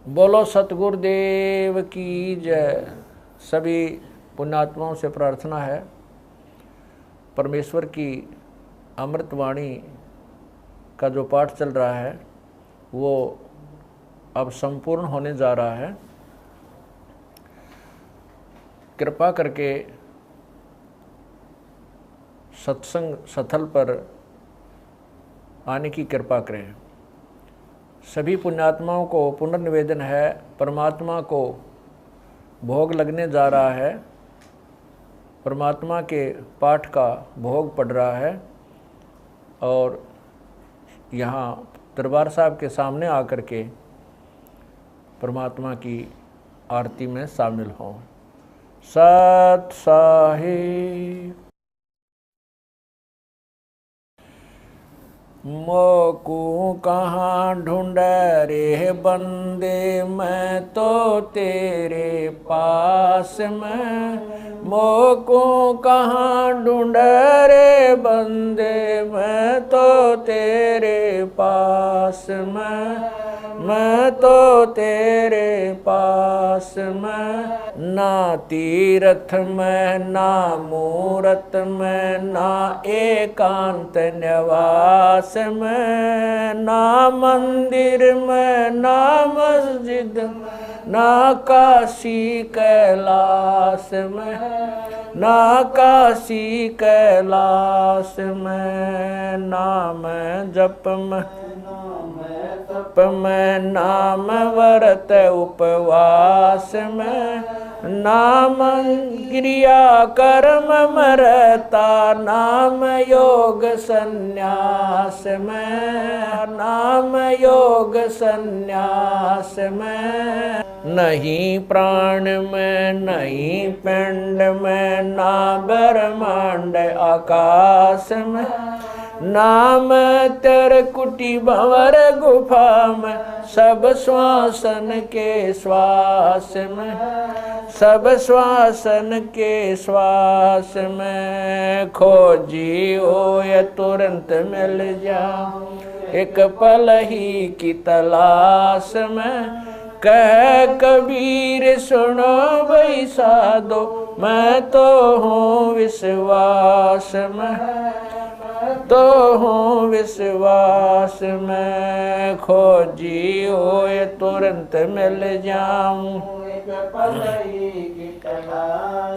बोलो सतगुरुदेव की जय। सभी पुण्यात्माओं से प्रार्थना है, परमेश्वर की अमृतवाणी का जो पाठ चल रहा है वो अब संपूर्ण होने जा रहा है। कृपा करके सत्संग स्थल पर आने की कृपा करें। सभी पुण्यात्माओं को पुनर्निवेदन है, परमात्मा को भोग लगने जा रहा है, परमात्मा के पाठ का भोग पड़ रहा है और यहाँ दरबार साहब के सामने आकर के परमात्मा की आरती में शामिल हों। सत साहिब। मोकू कहाँ ढूंढ रे बंदे, मैं तो तेरे पास में। मोकू कहाँ ढूंढ रे बंदे, मैं तो तेरे पास में। मैं तो तेरे पास में। ना तीरथ में ना मूरत में, ना एकांत निवास में, ना मंदिर में ना मस्जिद में, ना काशी कैलाश में, ना काशी कैलाश में। नाम जप में नाम व्रत उपवास में, नाम क्रिया कर्म मरता, नाम योग संन्यास में, नाम योग संन्यास में। नहीं प्राण में नहीं पिंड में, ना ब्रह्मांड आकाश में, नाम तेरे कुटी भंवर गुफा में, सब श्वासन के श्वास में, सब श्वासन के श्वास में। खोजी हो या तुरंत मिल जा, एक पल ही की तलाश में। कह कबीर सुनो भाई साधो, मैं तो हूँ विश्वास में, तो हूँ विश्वास में। खोजी हो ये तुरंत मिल जाऊं,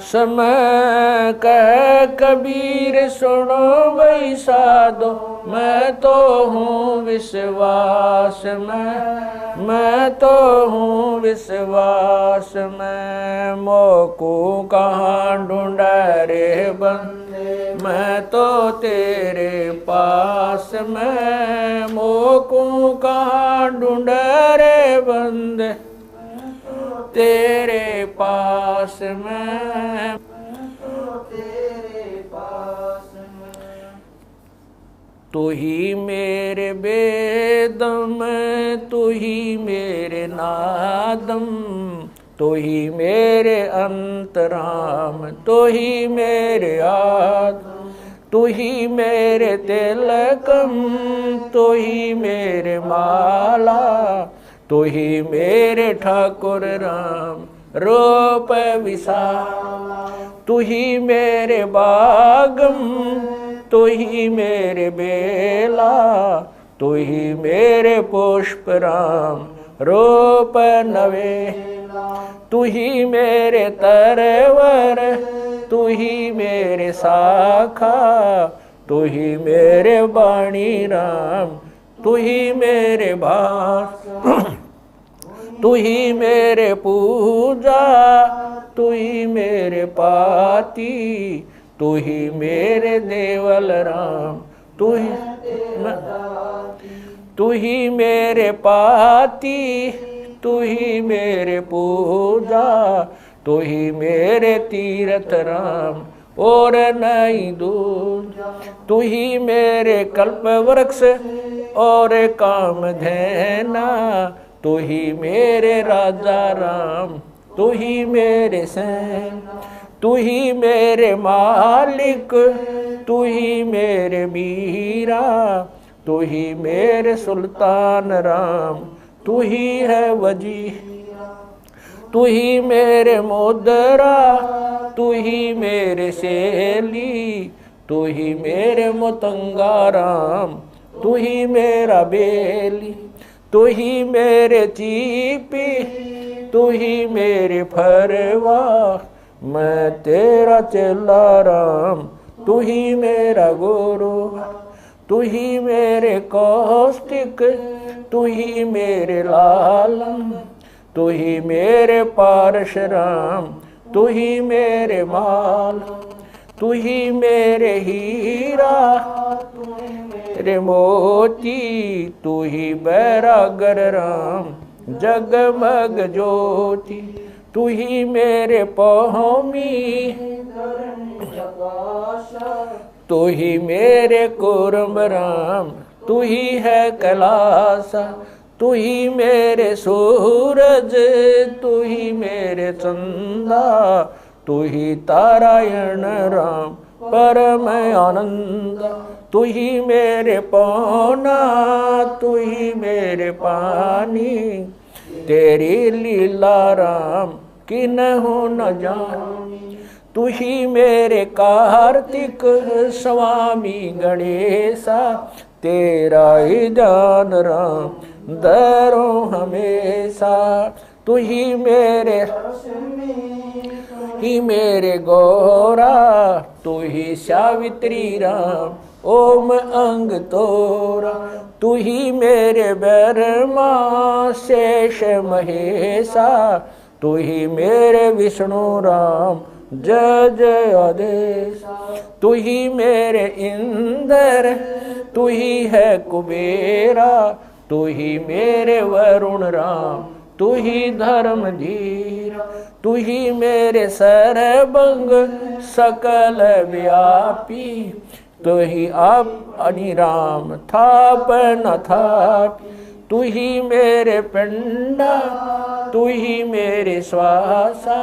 समय कह कबीर सुनो भाई साधो, मैं तो हूँ विश्वास में, मैं तो हूँ विश्वास में। मोकू कहाँ ढूंढा रे बंदे, मैं तो तेरे पास में। मोकू कहाँ ढूंढा रे बंदे, तेरे पास में, तेरे पास में। तू ही मेरे वेदम, तू ही मेरे नादम, तू ही मेरे अंतराम, तू ही मेरे आत्म, तू ही मेरे तिलकम, तू ही मेरे माला, तू ही मेरे ठाकुर राम रूप विशाला। तू ही मेरे बागम, तू ही मेरे बेला, तू ही मेरे पुष्प राम रूप नवेला। तू ही मेरे तरवर, तू ही मेरे शाखा, तू ही मेरे वाणी राम, तू ही मेरे भास। तू ही मेरे पूजा, तू ही मेरे पाती, तू ही मेरे देवल राम, तू ही मेरे पाती, तू ही मेरे पूजा, तू ही मेरे तीर्थ राम और नहीं दूजा। तू ही मेरे कल्प वृक्ष और काम धैना, तू ही मेरे राजा राम, तू ही मेरे सैन, तू ही मेरे मालिक, तू ही मेरे मीरा, तू ही मेरे सुल्तान राम, तू ही है वजी, तू ही मेरे मोदरा, तू ही मेरे सेली, तू ही मेरे मतंगाराम, तू ही मेरा बेली, तू ही मेरे चीपी, तू ही मेरे फरवा, मैं तेरा चेला राम, तू ही मेरा गुरु, तू ही मेरे कौष्टिक, तू ही मेरे लालम, तू ही मेरे पारशुराम, तू ही मेरे माल, तू ही मेरे हीरा, तेरे मोती, तू ही बैरागर राम, जगमग ज्योति, तू ही मेरे पौमी, तू ही मेरे कुर्म राम, तू ही है कैलासा, तू ही मेरे सूरज, तू ही मेरे चंदा, तू ही तारायण राम परम आनंद, तू ही मेरे पौना, तू ही मेरे पानी, तेरी लीला राम किन्हु न जानी, तू ही मेरे कार्तिक स्वामी गणेशा, तेरा ही जान राम दरो हमेशा, तू ही मेरे गौरा, तू ही सावित्री राम ओम अंग तोरा, तू ही मेरे ब्रह्मा शेष महेशा, तू ही मेरे विष्णु राम जय जय आदेश, तू ही मेरे इंद्र, तू ही है कुबेरा, तू ही मेरे वरुण राम, तू ही धर्म धीरा, तू ही मेरे सर्वंग सकल व्यापी, तू ही आप अनिराम थाप न थापी, तू ही मेरे पिंडा, तू ही मेरे श्वासा,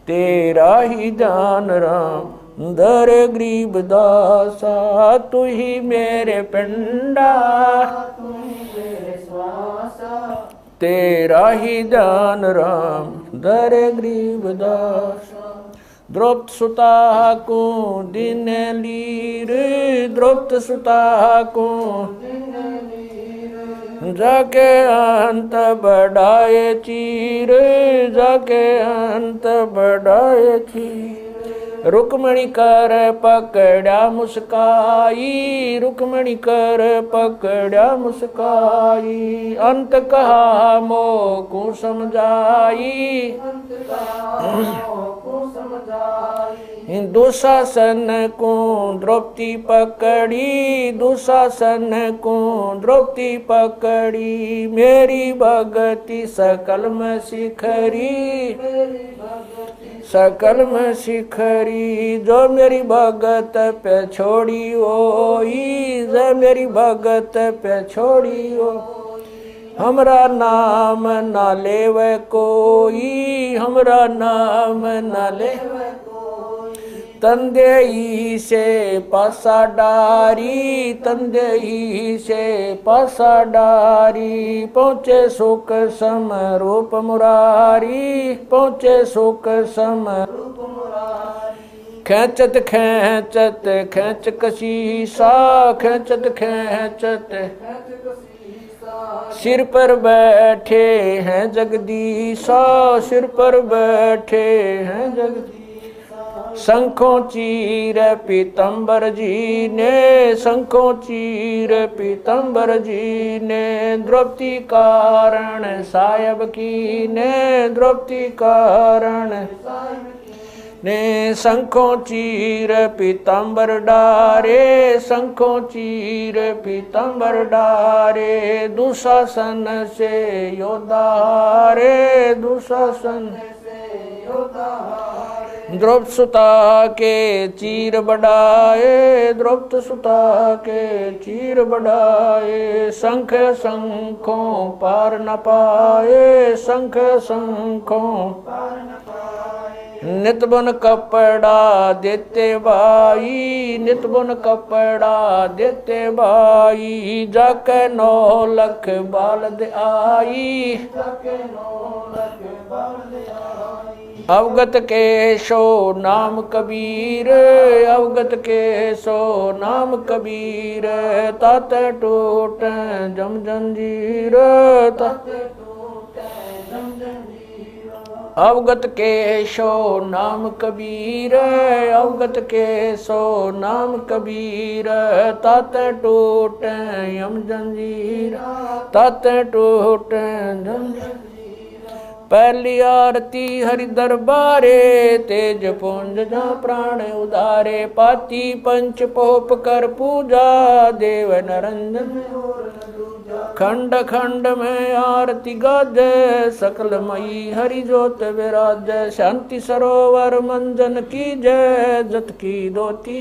तेरा ही दान राम दर गरीब दासा, तू ही मेरे पिंडा, तू ही मेरे श्वासा, तेरा ही दान राम दर गरीब दासा, द्रौपद सुता को दिन लीर, द्रौपद सुता को जाके अंत बढ़ाए चीर, जाके अंत बढ़ाए चीर, रुक्मणी कर पकड़ा मुस्काई, रुक्मणी कर पकड़ा मुस्काई, अंत कहा मोको समझाई, दुशासन को द्रौपदी पकड़ी, दुशासन को द्रौपदी पकड़ी, मेरी भगति सकल में शिखरी, सकल में शिखरी, जो मेरी भगत पे छोड़ी ओई, जो मेरी भगत पे छोड़ी ओ, हमरा नाम ना लेवे कोई, हमरा नाम ना लेवे कोई, तंदेई से पासा डारी, तंदेई से पासा डारी, पहुँचे सुख सम रूप मुरारी, पहुँचे सुख सम रूप मुरारी, खेचत खेचत खेच कशीसा, खेचत खेचत सिर पर बैठे हैं जगदीशा, सिर पर बैठे हैं जगदीशा, शंखों चीर पीतम्बर जी ने, शंखों चीर पीतम्बर जी ने, द्रौपदी कारण सायब की ने, द्रौपदी कारण ने, शंखों चीर पीतम्बर डारे, शंखों चीर पीतम्बर डारे, दुशासन से योद्धा हारे, दुशासन से योद्धा हारे, द्रौपद सुता के चीर बढ़ाए, द्रौपद सुता के चीर बढ़ाए, शंख शंखों पार न पाए, शंख शंखों पार न पाए, नित बुन कपड़ा देते भाई, नित बुन कपड़ा देते भाई, जाके 9 लख बालद आई, अवगत के सो नाम कबीर, अवगत के सो नाम कबीर, तात टूट जम जंजीर, अवगत के सो नाम कबीर, अवगत के सो नाम कबीर, तात टूट यम जंजीर, तात टूट जंजीर। पहली आरती हरि दरबारे, तेज पुंज जा प्राण उदारे, पाती पंच पोप कर पूजा, देव नरंजन खंड खंड में आरती गाजे, सकल मई हरि जोत विराज, शांति सरोवर मंजन की जय, जत की दोती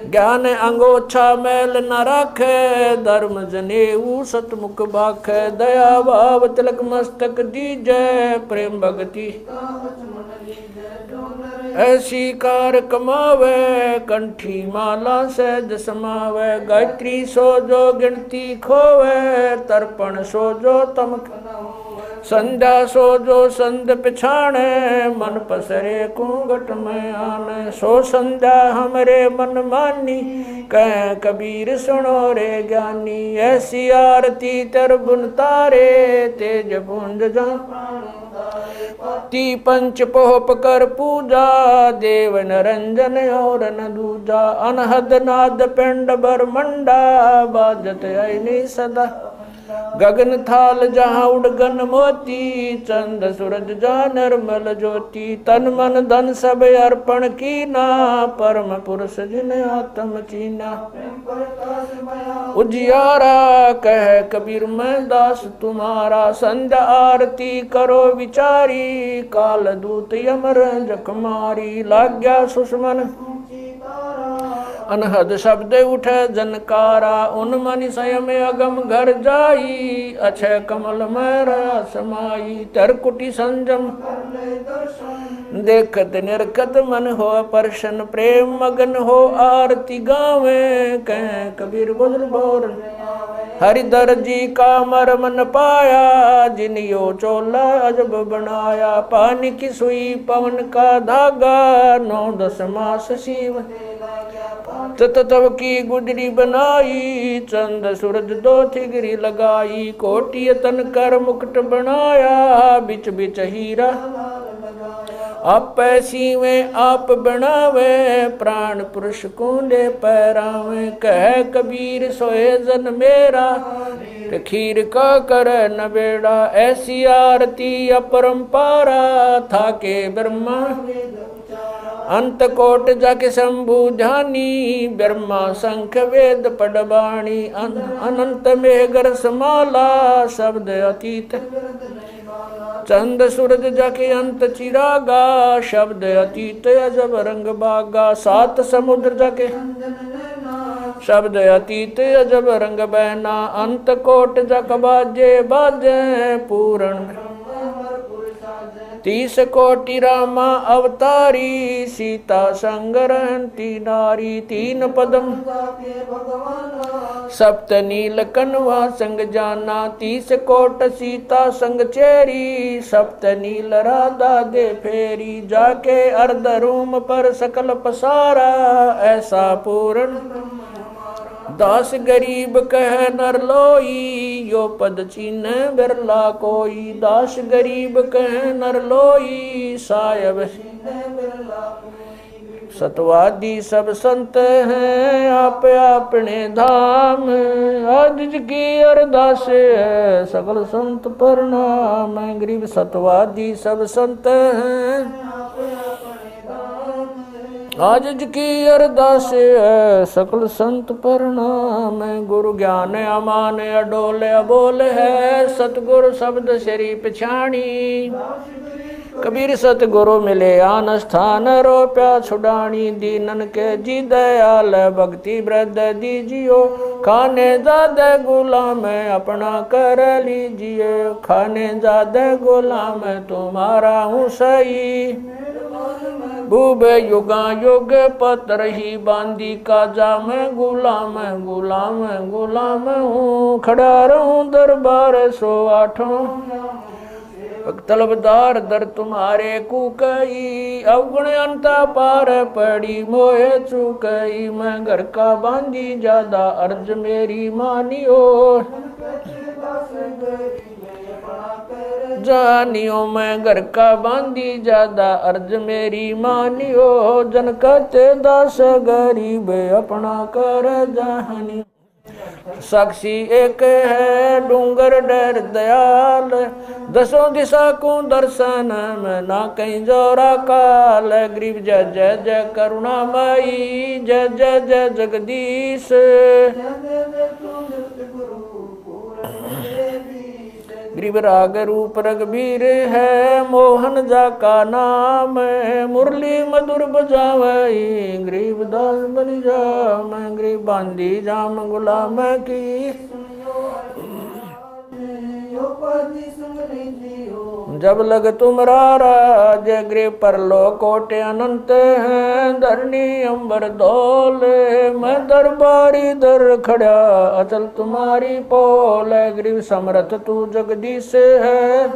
ज्ञान अंगोछा मैल न राखे, धर्म जनेऊ सतमुख बाखे, दया भाव तिलक मस्तक दीजै, प्रेम भगति ऐसी कार कमावे, कंठी माला सहज समावे, गायत्री सो जो गिनती खोवे, तर्पण सो जो तम संध्या सो जो संध पिछाणे, मन पसरे कुंगट में आने, सो संध्या हमरे मन मानी, कह कबीर सुनो रे ज्ञानी, ऐसी आरती तर बुन तारे, तेज पुंज जा ती पंच पोप कर पूजा, देव नरंजन और न दूजा, अनहद नाद पिंड बरमंडा, बाजत ऐनी सदा गगन थाल जहाँ उड़गन मोती, चंद सूरज जा निर्मल ज्योति, तन मन धन सब अर्पण कीना, परम पुरुष जिन आत्म चीना, उजियारा कह कबीर मैं दास तुम्हारा, संध्या आरती करो विचारी, काल दूत यमर जखमारी, लाग्या सुषमन अनहद शब्द उठे जनकारा, उन मनि स्वयं अगम घर जाई, अक्षय कमल में समाई, तरकुटी संजम देखत निरखत मन हो परशन, प्रेम मगन हो आरती गावे, कह कबीर बुजुर्ग बोर हरिधर जी का मरमन पाया, जिन यो चोला अजब बनाया, पानी की सुई पवन का धागा, 9-10 मास शिव तब की गुजरी बनाई, चंद सूरज दो थिगरी लगाई, कोटि तन कर मुकुट बनाया, बिच बिच हीरा आप ऐसी में आप बनावे, प्राण पुरुष कूंडे पैरावे, कह कबीर सोए जन मेरा, खीर का कर न बेड़ा, ऐसी आरती अपरंपारा, था के ब्रह्मा अंत कोट जाके शंभु ध्यानी, ब्रह्मा शंख वेद पडबाणी, अनंत मेघर समाला, शब्द अतीत चंद सूरज जाके अंत चिरागा, शब्द अतीत अजब रंग बागा, 7 समुद्र जाके शब्द अतीत अजब रंग बहना, अंत कोट जक बाजे बाजे, पूर्ण 30 कोटि रामा अवतारी, सीता संग रहती नारी, 3 पदम सप्त नील कनवा संग जाना, 30 कोट सीता संग चेरी, सप्त नील राधा दे फेरी, जाके अर्ध रूम पर सकल पसारा, ऐसा पूर्ण 10 गरीब कह नर लोई, यो पद चीन बिरला कोई, 10 गरीब कह नर लोई, सायब सतवादी सब संत हैं, आप अपने धाम, आज की अरदास है सकल संत प्रणाम, गरीब सतवादी सब संत हैं, आज की अरदास है सकल संत प्रणाम, गुरु ज्ञान अमान अडोल अबोल है, सतगुरु शब्द श्री पिछाणी, कबीर सतगुरु मिले आन स्थान रोप्या छुड़ानी दीनन के जी दयाल भक्ति वृद्ध दीजियो खाने ज्यादा गुलाम अपना कर लीजिए खाने ज्यादा गुलाम तुम्हारा हूँ सही भूब युगा युग पत्र ही बांदी का जा मैं गुलाम गुलाम गुलाम हूँ खड़ा रहूं दरबार 108 तलबदार दर तुम्हारे कुकई अवगुण अंता पार पड़ी मोहे चुकई मैं घर का बांधी ज्यादा अर्ज मेरी मानियो जानियो मैं घर का बांधी ज्यादा अर्ज मेरी मानियो जन कहते दास गरीब अपना कर जानी साक्षी एक है डूंगर डर दयाल दसों दिशा को दर्शन में ना कहीं जोरा काल गरीब जय जय जय करुणामयी जय जय जय जगदीश गरीब राग रूप रघुबीर है मोहन जा का नाम मुरली मधुर बजावई गरीब दास बन जाम गरीब बांधी जाम गुलाम की जब लग तुम्हारा जय गृह पर लो कोटे अनंत हैं धरनी अंबर दौल मैं दरबारी दर खड़ा अचल तुम्हारी पोल गरीब समर्थ तू जगदीश है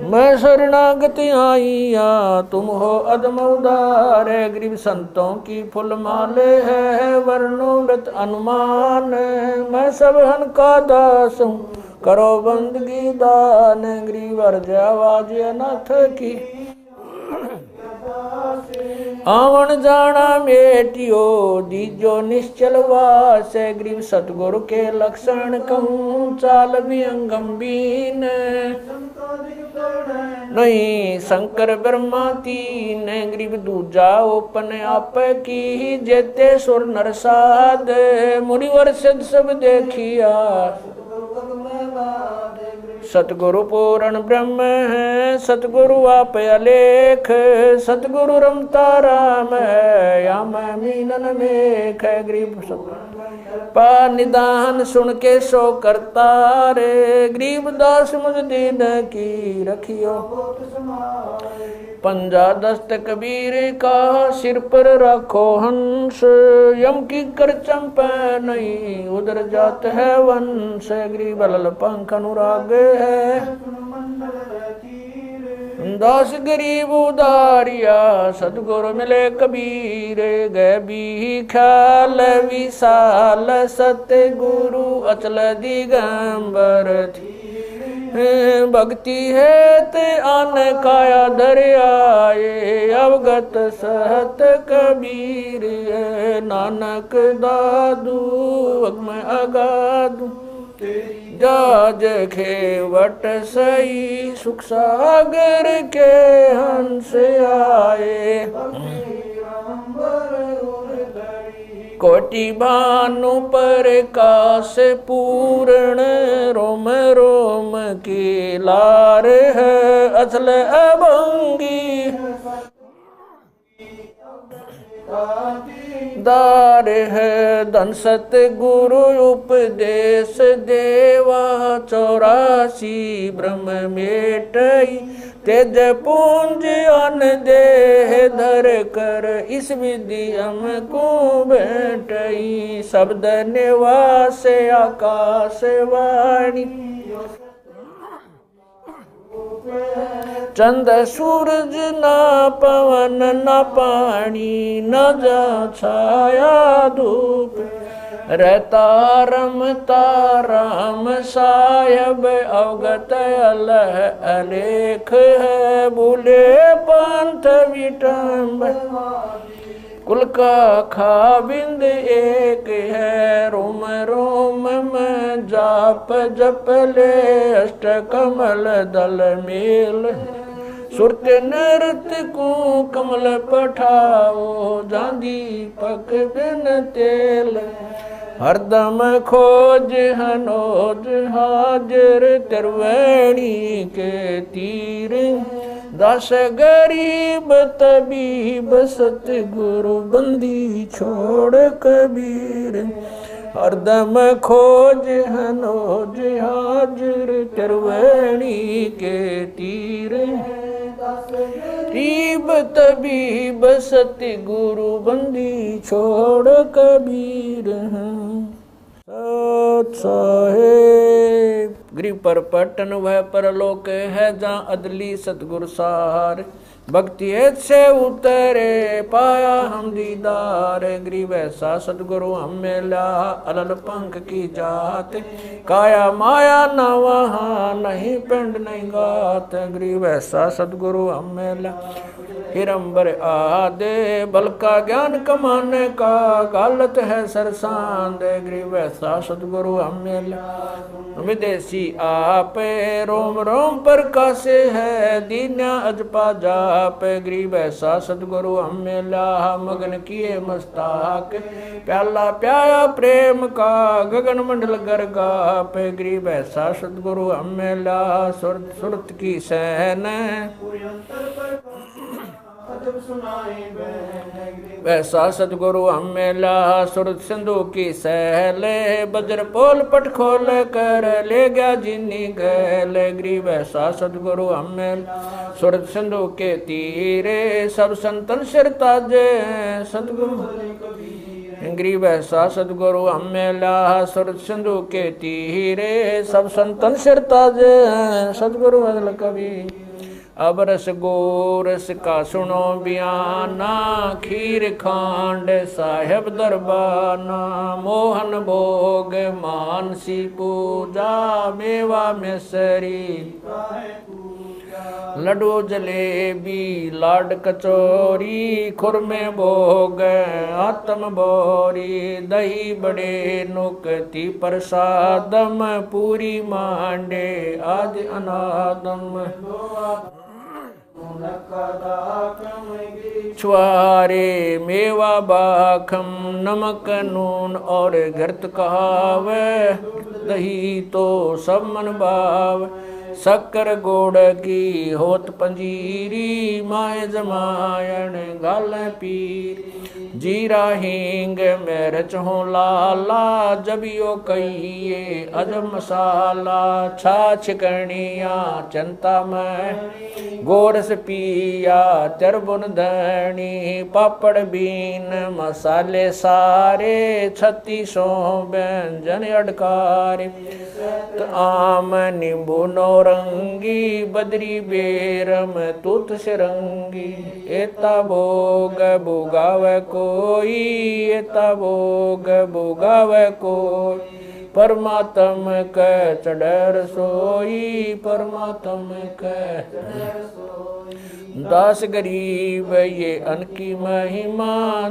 मैं शरणागति आईया तुम हो अदम उदार गरीब संतों की फुल माले है वर्णोगत अनुमान मैं सब हन का दास हूँ करो बंदगी दान गरीब अर्ज आवाज अनाथ की आवन जाना मेटियो दीजो निश्चल वास गरीब सतगुरु के लक्षण कहूँ चाल भी अंगम्बीन नहीं शंकर ब्रह्मा तीन गरीब दूजा ओपन आप की जेते सुर नरसाद मुनिवर सिद्ध सब देखिया सतगुरु पूर्ण ब्रह्म है सतगुरु आप अलेख सतगुरु रमता राम है या मैं मीनन मेख है गरीब पा निदान सुन के सो करता रे गरीब दास मुझ दीन की रखियो पंजा दस्त कबीर का सिर पर रखो हंस यम की कर चंपा नहीं उधर जात है वंश गरीब लल पंख अनुराग है दास गरीब उदारिया सतगुरु मिले कबीर गए भी ख्याल विशाल सत्य गुरु अचल दिगंबर थी भक्ति है ते आन काया दरियाए अवगत सहत कबीर नानक दादू मैं अगादू जाज खेवट सही सुख सागर के हंस आए कोटि भानु पर काश पूर्ण रोम रोम की लार है असल अभंगी दार है धन सत गुरु उपदेश देवा 84 ब्रह्म मेटई तेज पूंज अन देह धर कर इस विधि हमको बैठई शब्द निवास आकाश वाणी चंद सूरज ना पवन न पानी न जा छाया धूप रहता रमता राम साहब अवगत अलह अलेख है भूले पंथ विटम्ब कुल का खाबिंद एक है रोम रोम में जाप जप ले अष्ट कमल दल मेल सुरत नृत्य को कमल पठाओ जांदी पक बिन तेल हरदम खोज हनोज हाजिर त्रिवेणी के तीर दस गरीब तबीब सतगुरु बंदी छोड़ कबीर हरदम खोज हनोज हाजिर त्रिवेणी के तीर गरीब तबीब सतगुरु बंदी छोड़ कबीर सत साहेब गरीब पर पटन वह परलोक है जहाँ अदली सतगुरु सार भक्ति से उतरे पाया हम दीदार गरीब ऐसा सतगुरु हम मिला अलल पंख की जात काया माया न वहाँ नहीं पिंड नहीं गात गरीब ऐसा सतगुरु हम मिला हिरंबर आदे बल का ज्ञान कमाने का गालत है सरसांद गरीब ऐसा सतगुरु हम मिला विदेशी आप रोम रोम पर कासे है दीन्या अजपा जाप गरीब ऐसा सतगुरु हम मिला मगन किए मस्ताक प्याला प्याया प्रेम का गगन मंडल गरगाप गरीब ऐसा सतगुरु हम मिला सुरत सुरत की सहन वैसा सतगुरु हम मिला सुरत सिंधु की सहले बजर पोल पट खोल कर ले गया जिन्नी गैल गरीब ऐसा सतगुरु हम मिला सुरत सिंधु के तीरे सब संतन सिर ताजे सतगुरु गरीब ऐसा सतगुरु हम मिला सुरत सिंधु के तीरे सब संतन सिर ताजे सतगुरु बदल कभी अब रस गोरस का सुनो बयाना खीर खांड साहेब दरबाना मोहन भोग मानसी पूजा मेवा मिसरी लड्डू जलेबी लाड कचौरी खुरमे भोग आत्म बोरी दही बड़े नुकती प्रसादम पूरी मांडे आदि अनादम छुआरे मेवा बाखम नमक नून और घृत कहाव दही तो सब मन भाव शक्कर गोड़ की होत पंजीरी माए जमायन गाल पीर जीरा हींग मिर्च हो लाला जबियो कहिए अजब मसाला छाछ कणिया चंता में गोरस पिया चरबुन धनी पापड़ बीन मसाले सारे 3600 व्यंजन अडकारे आम नींबू नौरंगी बदरी बेरम तुत सिरंगी एता भोग भोगाव कोई एता भोग भोगाव कोई परमात्म कै चढ़र सोई परमात्म कै दास गरीब ये अनकी महिमा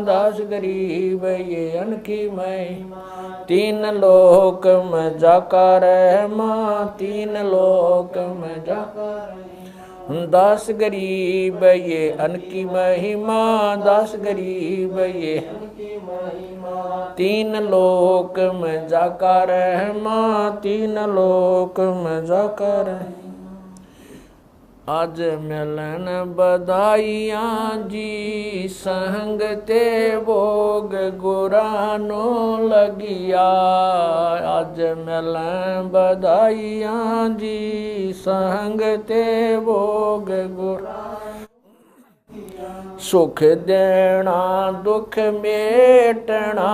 दास गरीब ये अनकी महिमा तीन लोक में जाका रहमा तीन लोक में जाका दास गरीब ये अनकी महिमा दास गरीब ये तीन लोक में जाका रहमा तीन लोक में जाका रहमा आज मिलन बधाइयाँ जी संग ते भोग गुरानो लगिया आज मिलन बधाइयाँ जी संग ते भोग गुरानो सुख देना दुख मेटना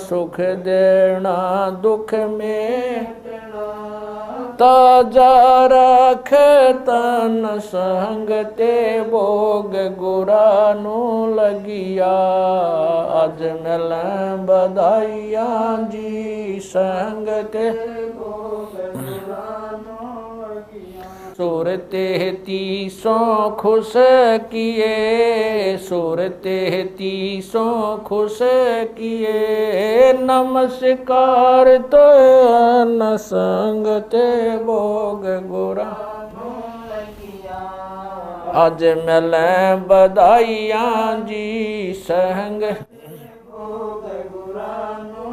सुख देना दुख मेटना ताजा रख तन संग ते भोग गुरानो लगिया आज मिलन बधाइयाँ जी संग ते सूरते 33 खुश किए सूरते 33 खुश किए नमस्कार तो न संग ते भोग गुरा आज मिलन बधाइयाँ जी संग भोग गुरानो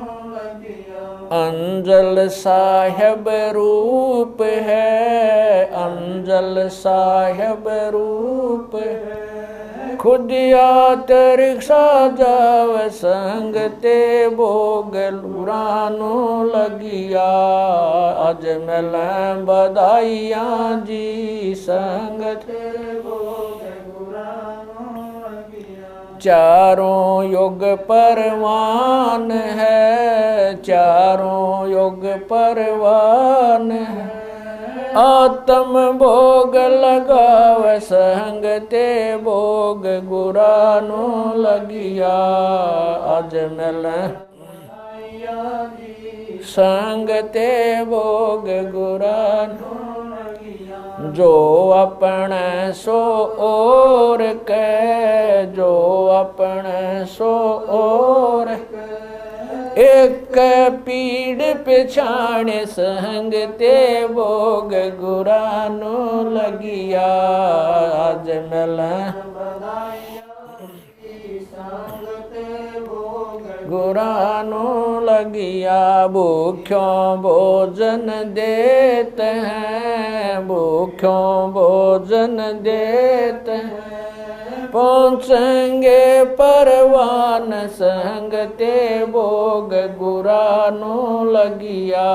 अंजल साहिब रूप है, अंजल साहिब रूप है। खुदिया रिक्शा जाव संग ते भोग गुरानो लगिया। अज मिल बधाइयाँ जी संग ते भोग गुरानो लगिया। चारों युग परवान है, चारों युग परवान है। आत्म भोग लगाव संग ते भोग गुरानो लगिया। अज मिल संग ते भोग गुरानो लगिया। जो अपने सो और कै, जो अपने सो और एक पीड़ पिछाण संग ते भोग गुरानो लगिया। आज मिल गुरानो लगिया। भूख्यों भोजन देत हैं, भूख्यों भोजन देत हैं। पहुँचेंगे परवान संग ते भोग गुरानो लगिया।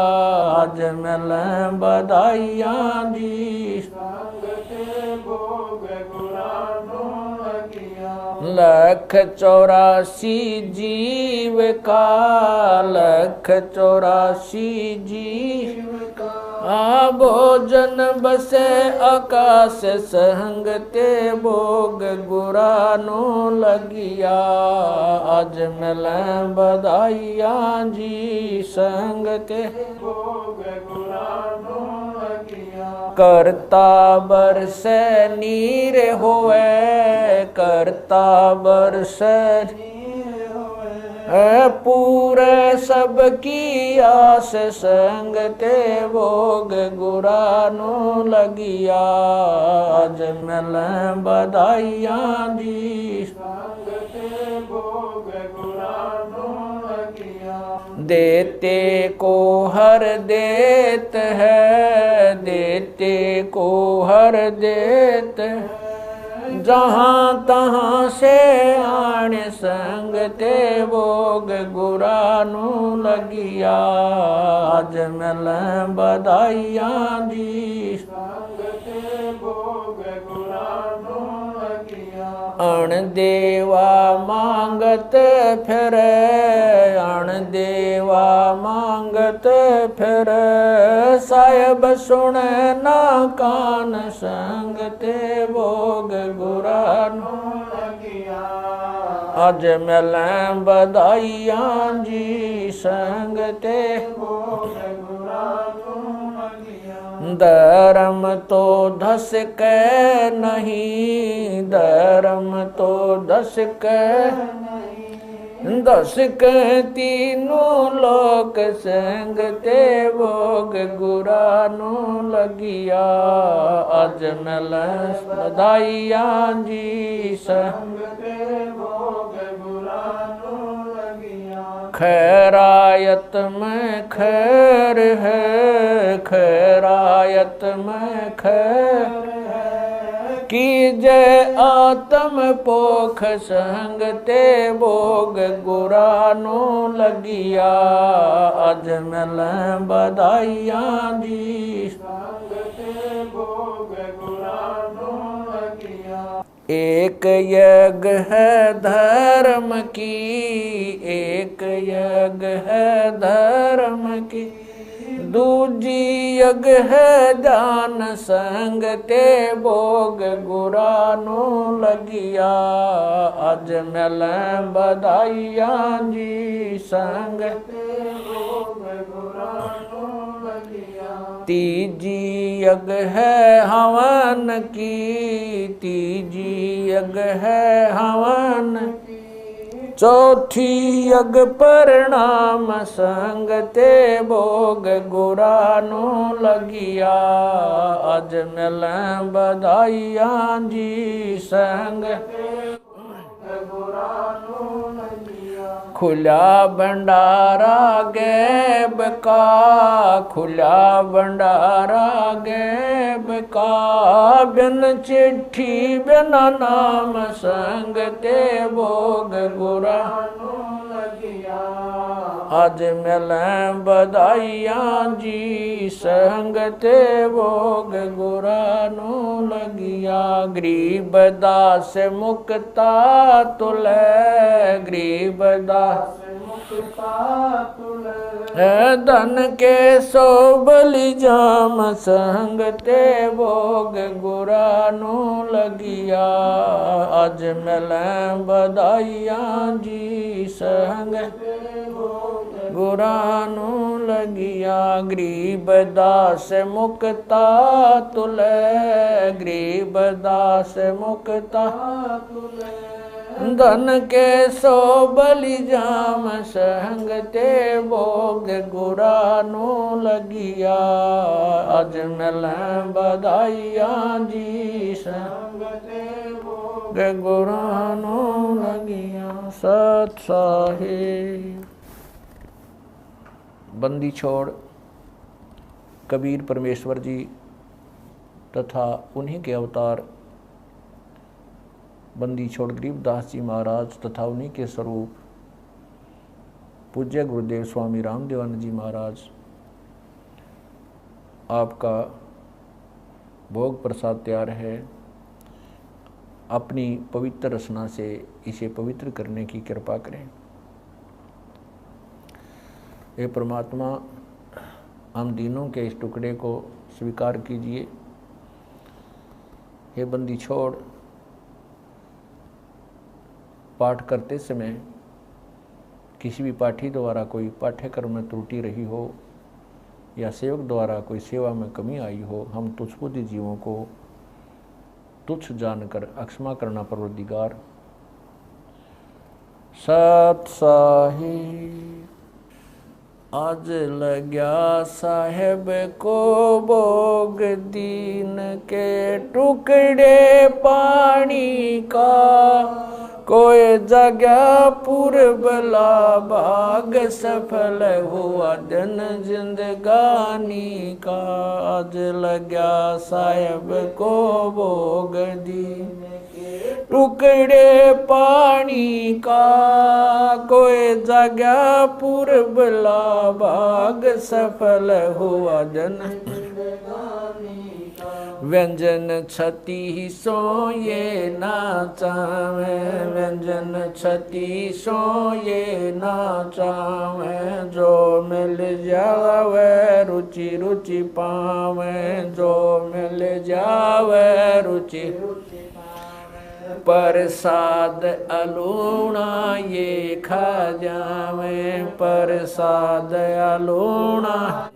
आज मिल बधाइयाँ जी संग ते भोग गुरानो लगिया। 184 जीव का, 184 जीव का। भोजन बसे आकाश संग ते भोग गुरानो लगिया। आज मिल बधाइयाँ जी संग ते भोग गुरानो लगिया। करता बरसे नीर होवे, करता बरसे पूरे सब की आस संग ते भोग गुरानो लगिया। आज मिल बधाइयाँ जी संग ते भोग गुरानो लगिया। देते को हर देत है, देते को हर देत है। जहाँ तहाँ से आण संग ते भोग गुरानो लगिया। आज मिल बधाइयाँ जी संग ते भोग गुरानो लगिया। अण देवा मांगत फिरे, अण देवा मांगत फिरे। साहिब सुने ना कान संग ते भोग गुरानो लगिया। आज मिल बधाइयाँ जी संग ते भोग गुरानो लगिया। धर्म तो धस के नहीं, धर्म तो धस के नहीं। दस के तीनों लोक संग ते भोग गुरानो लगिया। आज मिल बधाइयाँ जी संग ते भोग गुरानो लगिया। खैरायत में खैर है, खैरायत में खैर है। की जय आत्म पोख संग ते भोग गुरानो लगिया। आज मिल बधाइयाँ जी संग ते भोग गुरानो लगिया। एक यज्ञ है धर्म की, एक यज्ञ है धर्म की। दूजी यज्ञ है दान संग ते भोग गुरानो लगिया। आज मिल बधाइयाँ जी संग ते भोग गुरानो लगिया। तीजी यज्ञ है हवन की, तीजी यज्ञ है हवन की। चौथी यज्ञ परिणाम संग ते भोग गुरानो लगिया। आज मिल बधाइयाँ जी संग ते गुरानो लगिया। खुला भंडारा गैब का खुला भंडारा गैब का, बिन चिट्ठी बिना नाम संग ते भोग गुरा आज मिलें बधाइयां जी संग ते भोग गुरा नो लगिया। गरीब दास मुक्ता तुले, गरीब दास धन के सो बलि जाम संग ते भोग गुरा नो लगिया। आज मिलें बधाइयां जी संग गुरा नो लगिया। गरीब दास मुक्ता तुले, गरीब दास मुक्ता तुले धन के सो बलि जाम संग ते भोग गुरा नो लगिया। आज मिलें बधाइयां जी संग ते भोग गुरा नो लगिया। सत साहिब। बंदी छोड़ कबीर परमेश्वर जी तथा उन्हीं के अवतार बंदी छोड़ गरीबदास जी महाराज तथा उन्हीं के स्वरूप पूज्य गुरुदेव स्वामी रामदेवानंद जी महाराज, आपका भोग प्रसाद तैयार है। अपनी पवित्र रचना से इसे पवित्र करने की कृपा करें। हे परमात्मा, हम दीनों के इस टुकड़े को स्वीकार कीजिए। हे बंदी छोड़ पाठ करते समय किसी भी पाठी द्वारा कोई पाठ्यक्रम में त्रुटि रही हो या सेवक द्वारा कोई सेवा में कमी आई हो, हम तुच्छबुद्धि जीवों को तुच्छ जानकर अक्षमा करना परवरदिगार। सत साहिब। आज लग्या साहेब को भोग दीन के टुकड़े पानी का, कोई जगह पूर्वला भाग सफल हुआ दिन जिंदगानी का। आज लग्या साहेब को भोग दीन टुकड़े पानी का, कोई जगह पूर्वला भाग सफल हुआ दिन व्यंजन छती सो ये ना चावे, व्यंजन छती सो ये ना चावे। जो मिल जावे रुचि रुचि पावे, जो मिल जावे रुचि प्रसाद अलूणा ये खा जावे, प्रसाद अलूणा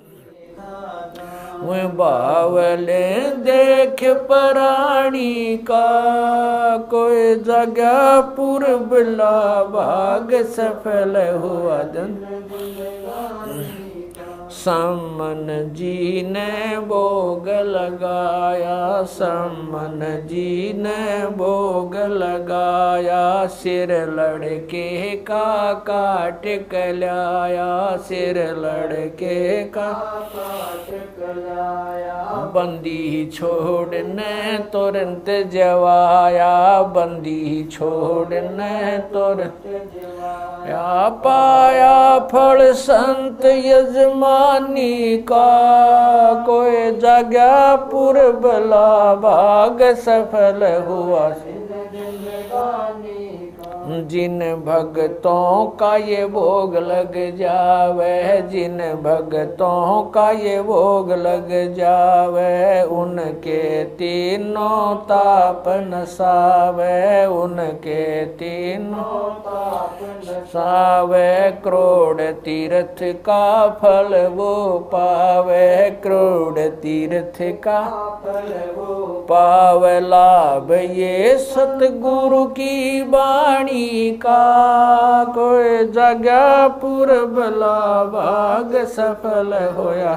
वह बावले देख प्राणी का, कोई जगह पूर्वला भाग सफल हुआ दिन। सम्मन जी ने भोग लगाया, सम्मन जी ने भोग लगाया। सिर लड़के का काट कलाया, सिर लड़के का काट कलाया। बंदी छोड़ने तुरंत जवाया, बंदी छोड़ने तुरंत जवाया। पाया फल संत यजमानी का, कोई जगह पूर्वला भाग सफल हुआ जिन भक्तों का ये भोग लग जावे, जिन भक्तों का ये भोग लग जावे। उनके तीनों ताप नसावे, उनके तीनों ताप नसावे। करोड़ तीर्थ का फल वो पावे, करोड़ तीर्थ का फल वो पावे। लाभ ये सतगुरु की वाणी का, कोई जगह पूर्वला भाग सफल होया।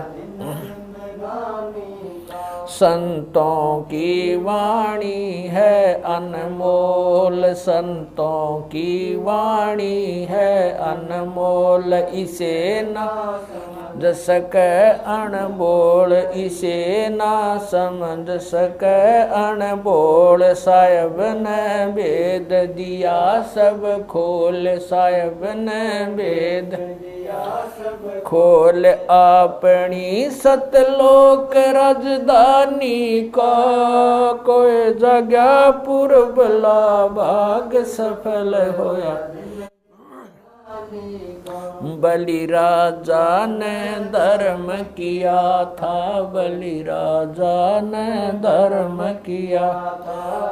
संतों की वाणी है अनमोल, संतों की वाणी है अनमोल, इसे ना समझ सके अनबोल, इसे ना समझ सके अनबोल। साहिब ने भेद दिया सब खोल, साहिब ने भेद खोल, अपनी सतलोक राजधानी का कोई जगह पुरबला भाग सफल होया। बलि राजा ने धर्म किया था, बलि राजा ने धर्म किया,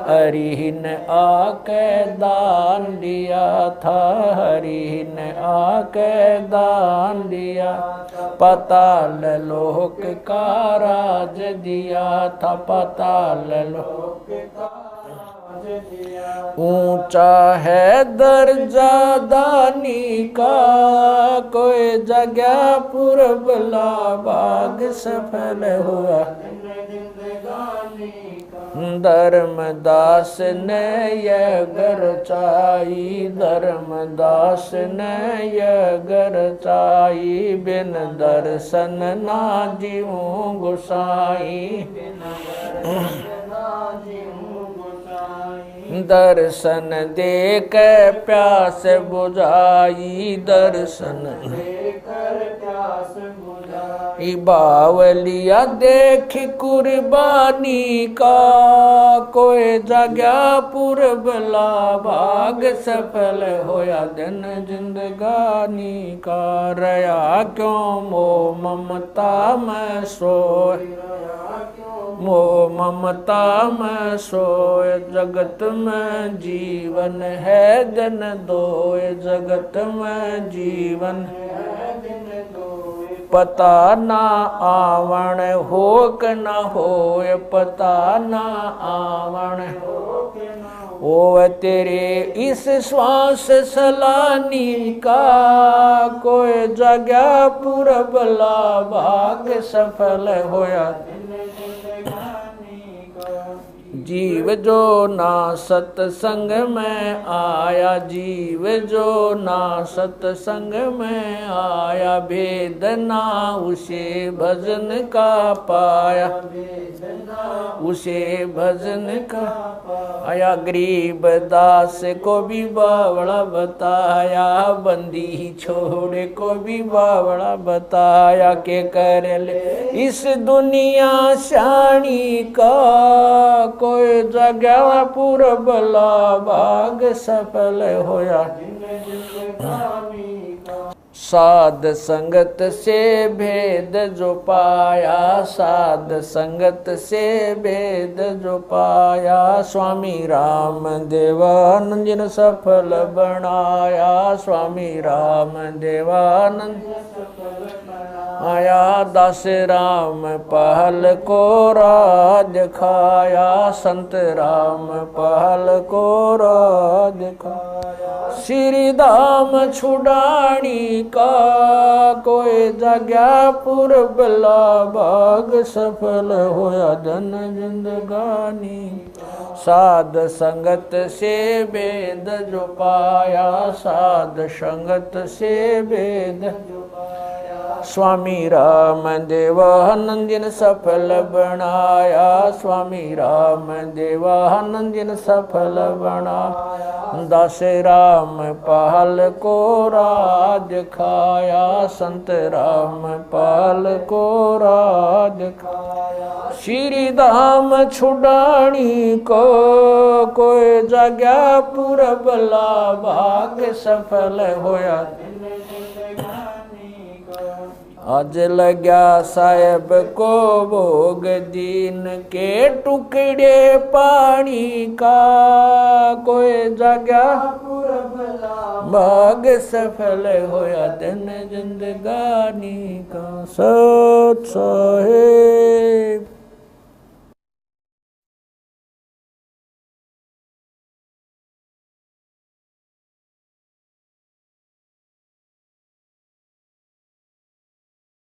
हरि ने आके दान दिया था, हरि ने आके दान दिया। पाताल लोक का राज दिया था, पाताल लोक का ऊंचा है दर्जा दानी का, कोई जगह पुरबला भाग सफल हुआ। धर्मदास ने यह गरचाई, धर्मदास ने यह गरचाई, बिन दर्शन ना जीऊं गोसाई। दर्शन देख प्यास बुझाई, दर्शन देकर प्यास बुझाई। बावलिया देख कुर्बानी का, कोई जगह पुरबला भाग सफल होया। दिन जिंदगानी का रया क्यों मोह ममता में सोए, मोह ममता में सोए। जगत में जीवन है दिन दोए, जगत में जीवन है दिन दोए। पता ना आवण हो क न होए, पता ना आवण ओ तेरे इस श्वास सलानी का, कोई जगह पुरबला भाग सफल होया। जीव जो ना सत्संग में आया, जीव जो ना सत्संग में आया, भेद ना उसे भजन का पाया, उसे भजन का आया। गरीब दास को भी बावड़ा बताया, बंदी छोड़े को भी बावड़ा बताया। के कर ले इस दुनिया शानी का, कोई जगह पुरबला भाग सफल होया। साध संगत से भेद जो पाया, साध संगत से भेद जो पाया। स्वामी राम देवानंद जिन सफल बनाया, स्वामी राम देवानंद आया। दास राम पहल को राज खाया, संत राम पहल को राज खाया। श्री धाम छुड़ानी का, कोई जगह पुरबला भाग सफल होया। धन जिंदगानी साध संगत से भेद जो पाया, साध संगत से भेद जो पाया। स्वामी राम देवानंद जिन सफल बनाया, स्वामी राम देवानंद जिन सफल बनाया। दास राम पहल को राज खाया, संत राम पहल को राज खाया। श्री धाम छुड़ानी को, कोई जगह पुरबला भाग सफल होया। आज लग्या साहेब को भोग दीन के टुकड़े पानी का, कोई जगह भाग सफल होया। दिन जिंदगानी का सत साहेब।